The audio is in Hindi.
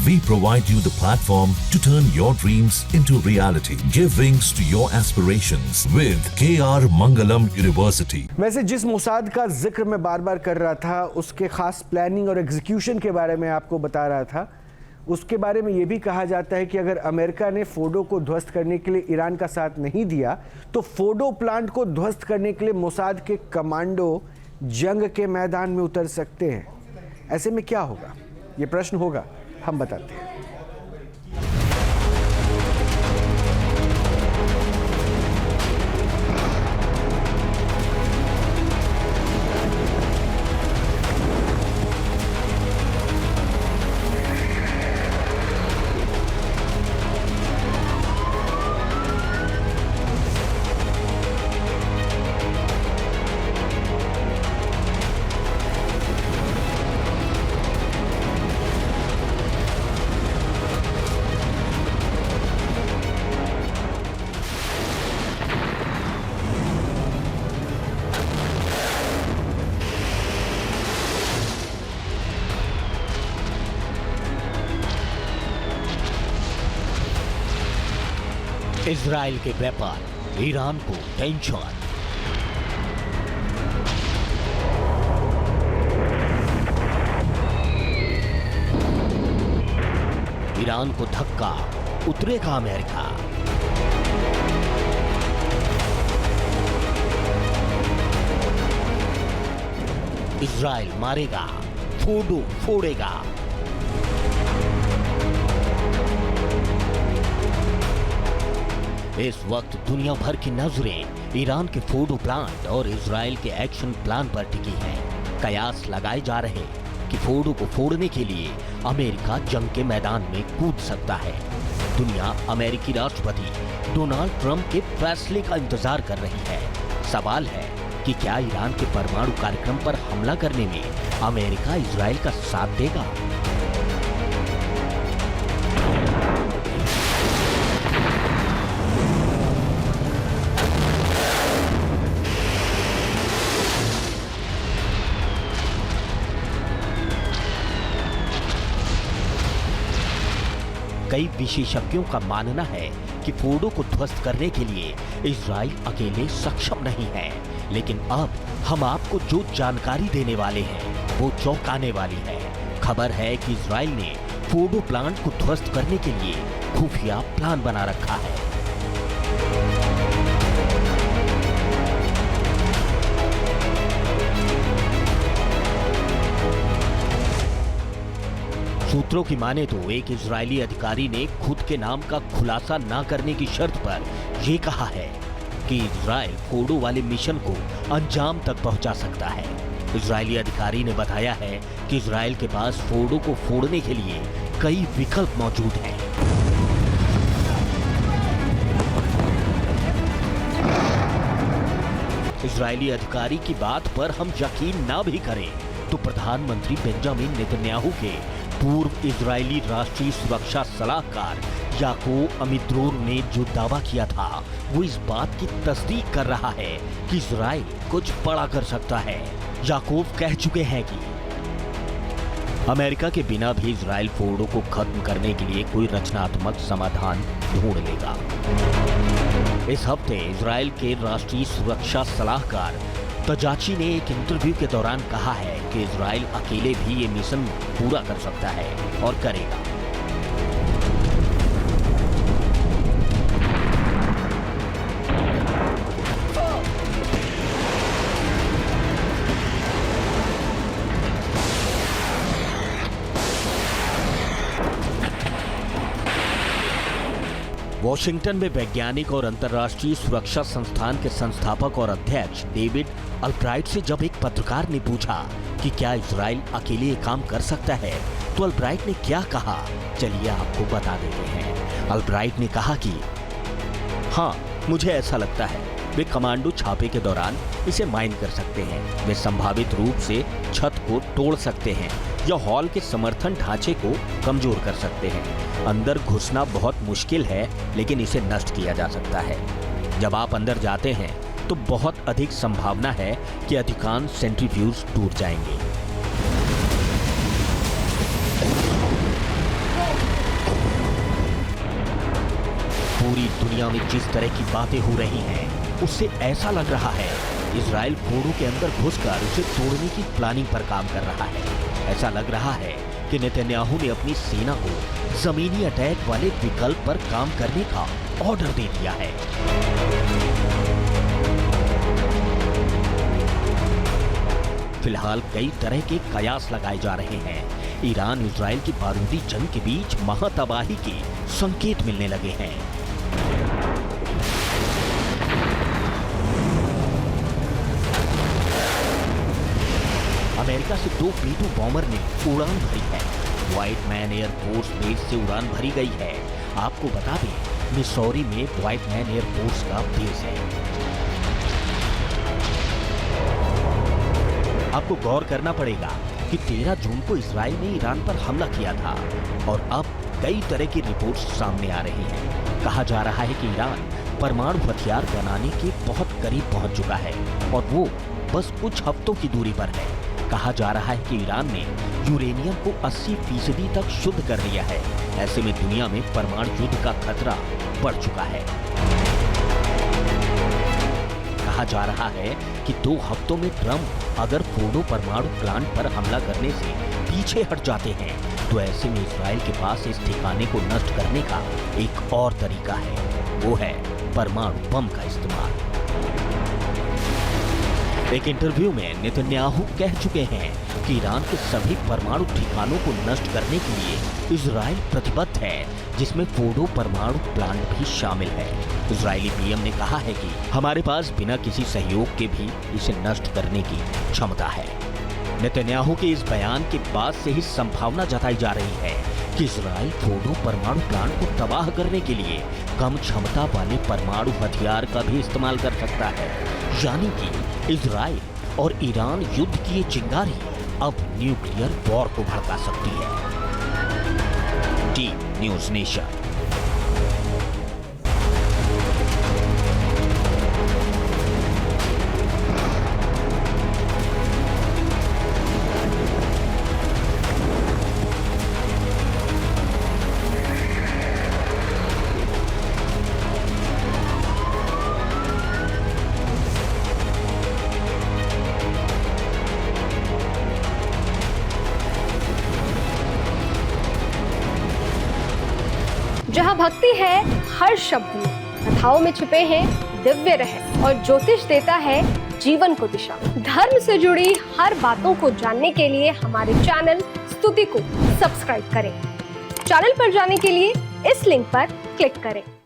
We provide you the platform to turn your dreams into reality. Give wings to your aspirations with KR Mangalam University. वैसे जिस मोसाद का जिक्र मैं बार बार कर रहा था, उसके खास प्लानिंग और एग्जीक्यूशन के बारे में आपको बता रहा था, उसके बारे में ये भी कहा जाता है कि अगर अमेरिका ने फोर्डो को ध्वस्त करने के लिए ईरान का साथ नहीं दिया तो फोर्डो प्लांट को ध्वस्त करने के लिए मोसाद के कमांडो जंग के मैदान में उतर सकते हैं। ऐसे में क्या होगा, ये प्रश्न होगा, हम बताते हैं। इजराइल के व्यापार, ईरान को टेंशन। ईरान को धक्का, उतरेगा अमेरिका। इजराइल मारेगा, फोर्डो फोड़ेगा। इस वक्त दुनिया भर की नजरें ईरान के फोर्डो प्लांट और इजराइल के एक्शन प्लान पर टिकी हैं। कयास लगाए जा रहे कि फोर्डो को फोड़ने के लिए अमेरिका जंग के मैदान में कूद सकता है। दुनिया अमेरिकी राष्ट्रपति डोनाल्ड ट्रंप के फैसले का इंतजार कर रही है। सवाल है कि क्या ईरान के परमाणु कार्यक्रम पर हमला करने में अमेरिका इजराइल का साथ देगा? कई विशेषज्ञों का मानना है कि फोर्डो को ध्वस्त करने के लिए इजराइल अकेले सक्षम नहीं है, लेकिन अब हम आपको जो जानकारी देने वाले हैं वो चौंकाने वाली है। खबर है कि इजराइल ने फोर्डो प्लांट को ध्वस्त करने के लिए खुफिया प्लान बना रखा है। सूत्रों की माने तो एक इजरायली अधिकारी ने खुद के नाम का खुलासा न करने की शर्त पर यह कहा है कि इजराइल फोर्डो वाले मिशन को अंजाम तक पहुंचा सकता है। इजरायली अधिकारी ने बताया है कि इजराइल के पास फोर्डो को फोड़ने के लिए कई विकल्प मौजूद हैं। इजरायली अधिकारी की बात पर हम यकीन ना भी करें तो प्रधानमंत्री बेंजामिन नेतन्याहू के पूर्व इजरायली राष्ट्रीय सुरक्षा सलाहकार याकूब अमिद्रोन ने जो दावा किया था वो इस बात की तस्दीक कर रहा है कि इजराइल कुछ बड़ा कर सकता है। याकूब कह चुके हैं कि अमेरिका के बिना भी इजराइल फोर्डो को खत्म करने के लिए कोई रचनात्मक समाधान ढूंढ लेगा। इस हफ्ते इजराइल के राष्ट्रीय सुरक्षा सलाहकार तजाची ने एक इंटरव्यू के दौरान कहा है कि इजराइल अकेले भी ये मिशन पूरा कर सकता है और करेगा। वॉशिंगटन में वैज्ञानिक और अंतर्राष्ट्रीय सुरक्षा संस्थान के संस्थापक और अध्यक्ष डेविड अल्ब्राइट से जब एक पत्रकार ने पूछा कि क्या इजराइल अकेले ये काम कर सकता है, तो अल्ब्राइट ने क्या कहा, चलिए आपको बता देते हैं। अल्ब्राइट ने कहा कि हाँ, मुझे ऐसा लगता है वे कमांडो छापे के दौरान इसे माइन कर सकते हैं। वे संभावित रूप से छत को तोड़ सकते हैं या हॉल के समर्थन ढांचे को कमजोर कर सकते हैं। अंदर घुसना बहुत मुश्किल है, लेकिन इसे नष्ट किया जा सकता है। जब आप अंदर जाते हैं तो बहुत अधिक संभावना है कि अधिकांश सेंट्रीफ्यूज टूट जाएंगे। लेकिन दुनिया में जिस तरह की बातें हो रही हैं, उससे ऐसा लग रहा है इजराइल फोर्डो के अंदर घुसकर उसे तोड़ने की प्लानिंग पर काम कर रहा है। ऐसा लग रहा है कि नेतन्याहू ने अपनी सेना को जमीनी अटैक वाले विकल्प पर काम करने का ऑर्डर दे दिया है। फिलहाल कई तरह के कयास लगाए जा रहे हैं। ईरान इजराइल की बारूदी जंग के बीच महातबाही के संकेत मिलने लगे हैं। अमेरिका से 2 B-2 बॉम्बर ने उड़ान भरी है। व्हाइट मैन एयरफोर्स बेस से उड़ान भरी गई है। आपको बता दें, मिसौरी में व्हाइट मैन एयरफोर्स का बेस है। आपको गौर करना पड़ेगा कि 13 जून को इजराइल ने ईरान पर हमला किया था और अब कई तरह की रिपोर्ट्स सामने आ रही हैं। कहा जा रहा है कि ईरान परमाणु हथियार बनाने के बहुत करीब पहुंच चुका है और वो बस कुछ हफ्तों की दूरी पर है। कहा जा रहा है कि ईरान ने यूरेनियम को 80% तक शुद्ध कर लिया है। ऐसे में दुनिया में परमाणु युद्ध का खतरा बढ़ चुका है। कहा जा रहा है कि 2 हफ्तों में ट्रंप अगर फोर्डो परमाणु प्लांट पर हमला करने से पीछे हट जाते हैं तो ऐसे में इजराइल के पास इस ठिकाने को नष्ट करने का एक और तरीका है, वो है परमाणु बम का इस्तेमाल। एक इंटरव्यू में नेतन्याहू कह चुके हैं कि ईरान के सभी परमाणु ठिकानों को नष्ट करने के लिए इजराइल प्रतिबद्ध है, जिसमें फोर्डो परमाणु प्लांट भी शामिल है। इजरायली पीएम ने कहा है कि हमारे पास बिना किसी सहयोग के भी इसे नष्ट करने की क्षमता है। नेतन्याहू के इस बयान के बाद से ही संभावना जताई जा रही है कि इजराइल फोर्डो परमाणु प्लांट को तबाह करने के लिए कम क्षमता वाले परमाणु हथियार का भी इस्तेमाल कर सकता है। यानी कि इजराइल और ईरान युद्ध की ये चिंगारी अब न्यूक्लियर वॉर को भड़का सकती है। Deep news nation. जहाँ भक्ति है हर शब्द में, कथाओं में छुपे हैं दिव्य रहस्य और ज्योतिष देता है जीवन को दिशा। धर्म से जुड़ी हर बातों को जानने के लिए हमारे चैनल स्तुति को सब्सक्राइब करें। चैनल पर जाने के लिए इस लिंक पर क्लिक करें।